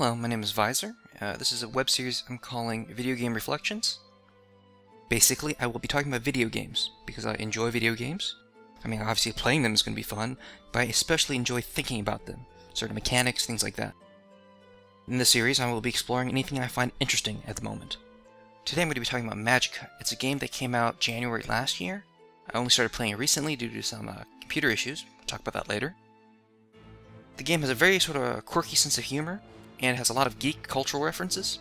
Hello, my name is Visor. This is a web series I'm calling Video Game Reflections. Basically, I will be talking about video games, because I enjoy video games. I mean, obviously playing them is going to be fun, but I especially enjoy thinking about them, certain mechanics, things like that. In this series, I will be exploring anything I find interesting at the moment. Today I'm going to be talking about Magicka. It's a game that came out January last year. I only started playing it recently due to some computer issues. We'll talk about that later. The game has a very sort of quirky sense of humor, and has a lot of geek cultural references.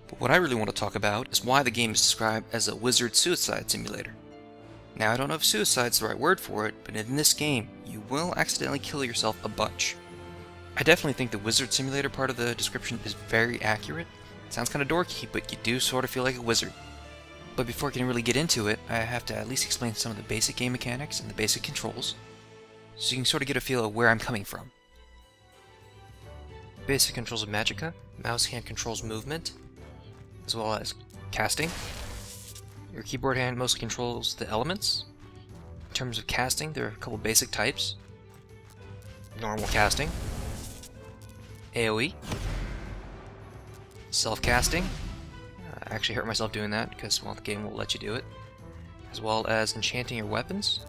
But what I really want to talk about is why the game is described as a wizard suicide simulator. Now, I don't know if suicide's the right word for it, but in this game, you will accidentally kill yourself a bunch. I definitely think the wizard simulator part of the description is very accurate. It sounds kind of dorky, but you do sort of feel like a wizard. But before I can really get into it, I have to at least explain some of the basic game mechanics and the basic controls, so you can sort of get a feel of where I'm coming from. Basic controls of Magicka. Mouse hand controls movement, as well as casting. Your keyboard hand mostly controls the elements. In terms of casting, there are a couple basic types. Normal casting, AoE, self-casting. I actually hurt myself doing that because, well, the game won't let you do it. As well as enchanting your weapons.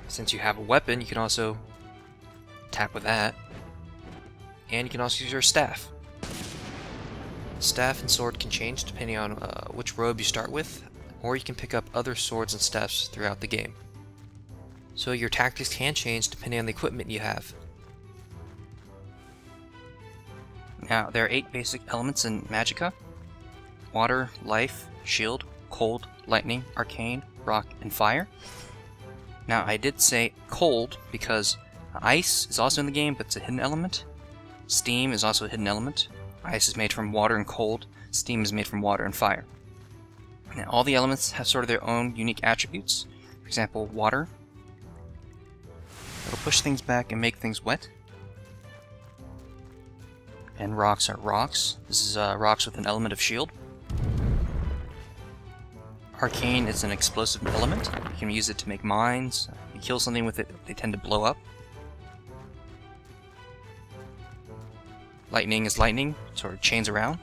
Since you have a weapon, you can also attack with that, and you can also use your staff. Staff and sword can change depending on which robe you start with, or you can pick up other swords and staffs throughout the game. So your tactics can change depending on the equipment you have. Now, there are 8 basic elements in Magicka: water, life, shield, cold, lightning, arcane, rock, and fire. Now, I did say cold because ice is also in the game, but it's a hidden element. Steam is also a hidden element. Ice is made from water and cold. Steam is made from water and fire. Now, all the elements have sort of their own unique attributes. For example, water. It'll push things back and make things wet. And rocks are rocks. This is rocks with an element of shield. Arcane is an explosive element. You can use it to make mines. You kill something with it, they tend to blow up. Lightning is lightning, sort of chains around.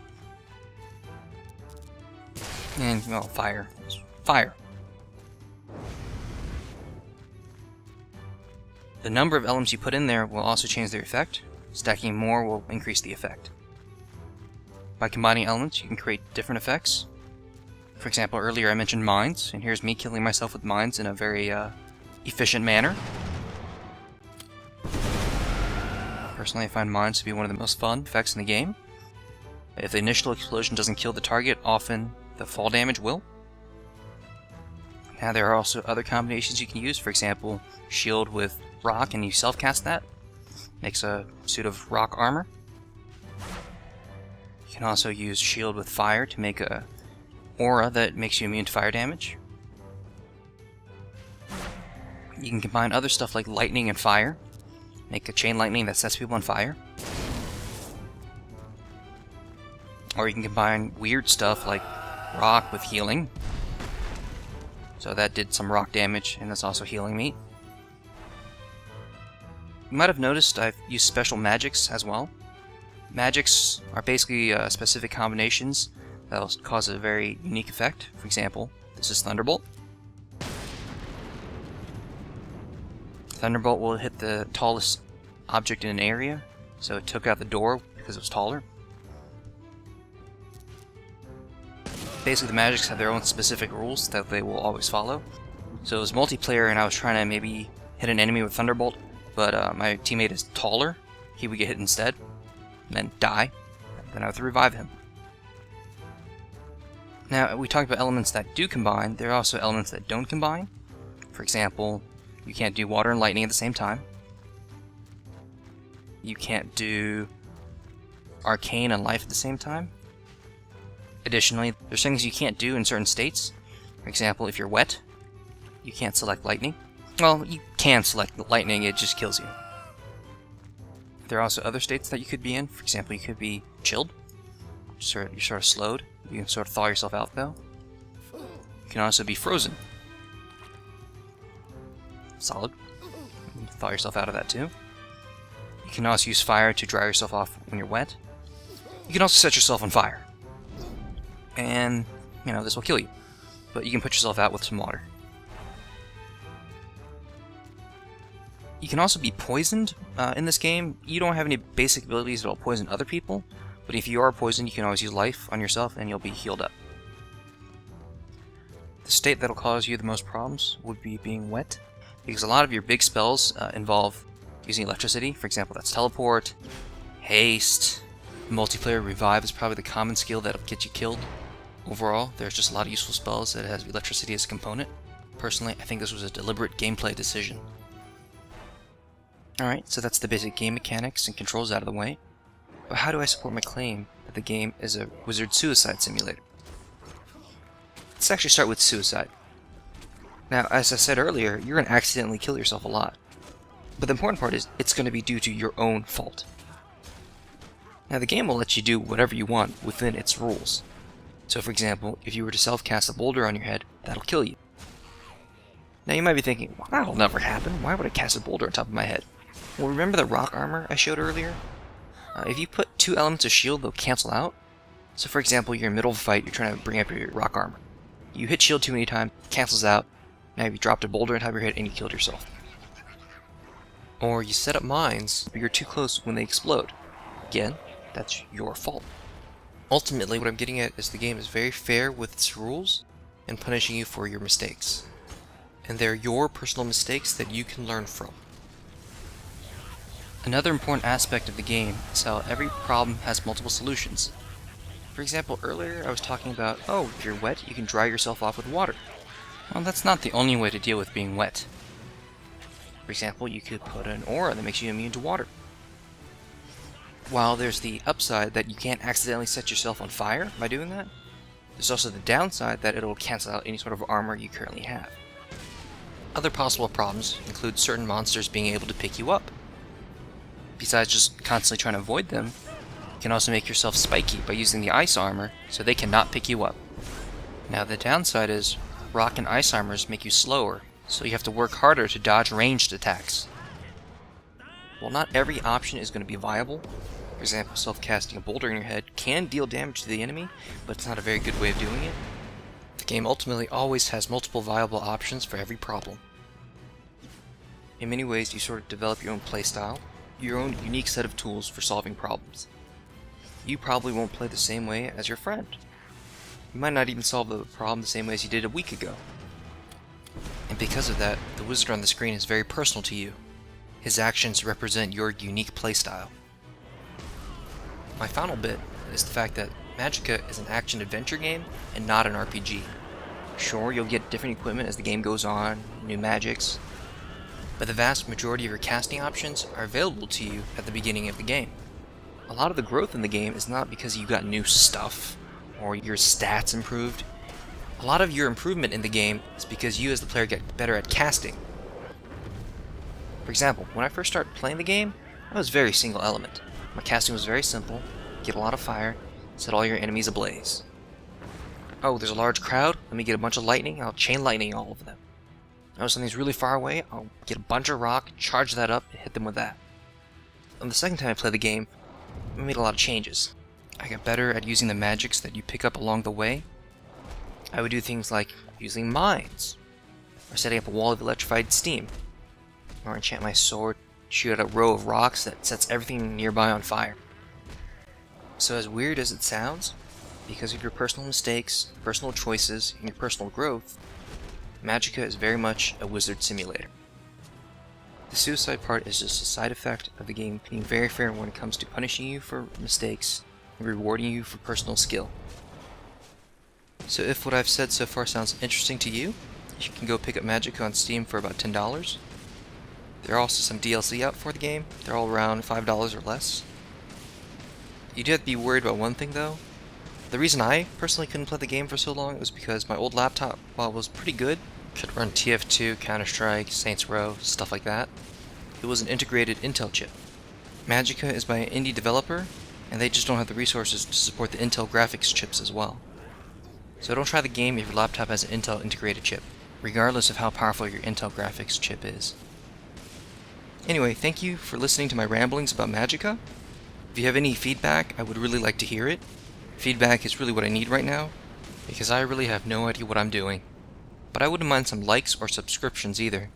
And, well, fire is fire. The number of elements you put in there will also change their effect. Stacking more will increase the effect. By combining elements, you can create different effects. For example, earlier I mentioned mines, and here's me killing myself with mines in a very efficient manner. Personally, I find mines to be one of the most fun effects in the game. If the initial explosion doesn't kill the target, often the fall damage will. Now, there are also other combinations you can use. For example, shield with rock, and you self-cast that. Makes a suit of rock armor. You can also use shield with fire to make a aura that makes you immune to fire damage. You can combine other stuff like lightning and fire. Make a chain lightning that sets people on fire. Or you can combine weird stuff like rock with healing. So that did some rock damage, and that's also healing me. You might have noticed I've used special magics as well. Magics are basically specific combinations that will cause a very unique effect. For example, this is Thunderbolt. Thunderbolt will hit the tallest object in an area, so it took out the door because it was taller. Basically, the magics have their own specific rules that they will always follow. So it was multiplayer, and I was trying to maybe hit an enemy with Thunderbolt, but my teammate is taller. He would get hit instead, and then die. Then I have to revive him. Now, we talked about elements that do combine. There are also elements that don't combine. For example, you can't do water and lightning at the same time. You can't do arcane and life at the same time. Additionally, there's things you can't do in certain states. For example, if you're wet, you can't select lightning. Well, you can select lightning, it just kills you. There are also other states that you could be in. For example, you could be chilled. You're sort of slowed. You can sort of thaw yourself out, though. You can also be frozen. Solid. You can thaw yourself out of that, too. You can also use fire to dry yourself off when you're wet. You can also set yourself on fire. And, this will kill you. But you can put yourself out with some water. You can also be poisoned in this game. You don't have any basic abilities that will poison other people, but if you are poisoned, you can always use life on yourself and you'll be healed up. The state that'll cause you the most problems would be being wet, because a lot of your big spells involve using electricity. For example, that's teleport, haste, multiplayer revive is probably the common skill that'll get you killed. Overall, there's just a lot of useful spells that has electricity as a component. Personally, I think this was a deliberate gameplay decision. Alright, so that's the basic game mechanics and controls out of the way. But how do I support my claim that the game is a wizard suicide simulator? Let's actually start with suicide. Now, as I said earlier, you're going to accidentally kill yourself a lot. But the important part is, it's going to be due to your own fault. Now, the game will let you do whatever you want within its rules. So, for example, if you were to self-cast a boulder on your head, that'll kill you. Now, you might be thinking, well, that'll never happen. Why would I cast a boulder on top of my head? Well, remember the rock armor I showed earlier? If you put 2 elements of shield, they'll cancel out. So, for example, you're in the middle of a fight, you're trying to bring up your rock armor. You hit shield too many times, cancels out. Now you dropped a boulder on top of your head and you killed yourself. Or you set up mines, but you're too close when they explode. Again, that's your fault. Ultimately, what I'm getting at is the game is very fair with its rules and punishing you for your mistakes. And they're your personal mistakes that you can learn from. Another important aspect of the game is how every problem has multiple solutions. For example, earlier I was talking about, if you're wet, you can dry yourself off with water. Well, that's not the only way to deal with being wet. For example, you could put an aura that makes you immune to water. While there's the upside that you can't accidentally set yourself on fire by doing that, there's also the downside that it'll cancel out any sort of armor you currently have. Other possible problems include certain monsters being able to pick you up. Besides just constantly trying to avoid them, you can also make yourself spiky by using the ice armor so they cannot pick you up. Now the downside is, rock and ice armors make you slower, so you have to work harder to dodge ranged attacks. While not every option is going to be viable, for example, self-casting a boulder in your head can deal damage to the enemy, but it's not a very good way of doing it. The game ultimately always has multiple viable options for every problem. In many ways, you sort of develop your own playstyle, your own unique set of tools for solving problems. You probably won't play the same way as your friend. You might not even solve the problem the same way as you did a week ago. And because of that, the wizard on the screen is very personal to you. His actions represent your unique playstyle. My final bit is the fact that Magicka is an action-adventure game and not an RPG. Sure, you'll get different equipment as the game goes on, new magics, but the vast majority of your casting options are available to you at the beginning of the game. A lot of the growth in the game is not because you got new stuff, or your stats improved. A lot of your improvement in the game is because you as the player get better at casting. For example, when I first started playing the game, I was very single element. My casting was very simple, get a lot of fire, set all your enemies ablaze. Oh, there's a large crowd, let me get a bunch of lightning, I'll chain lightning all of them. Oh, something's really far away, I'll get a bunch of rock, charge that up, and hit them with that. And the second time I played the game, I made a lot of changes. I got better at using the magics that you pick up along the way. I would do things like using mines, or setting up a wall of electrified steam, or enchant my sword, shoot at a row of rocks that sets everything nearby on fire. So as weird as it sounds, because of your personal mistakes, personal choices, and your personal growth, Magicka is very much a wizard simulator. The suicide part is just a side effect of the game being very fair when it comes to punishing you for mistakes and rewarding you for personal skill. So if what I've said so far sounds interesting to you, you can go pick up Magicka on Steam for about $10. There are also some DLC out for the game. They're all around $5 or less. You do have to be worried about one thing though. The reason I personally couldn't play the game for so long was because my old laptop, while it was pretty good, could run TF2, Counter-Strike, Saints Row, stuff like that. It was an integrated Intel chip. Magicka is by an indie developer, and they just don't have the resources to support the Intel graphics chips as well. So don't try the game if your laptop has an Intel integrated chip, regardless of how powerful your Intel graphics chip is. Anyway, thank you for listening to my ramblings about Magicka. If you have any feedback, I would really like to hear it. Feedback is really what I need right now, because I really have no idea what I'm doing. But I wouldn't mind some likes or subscriptions either.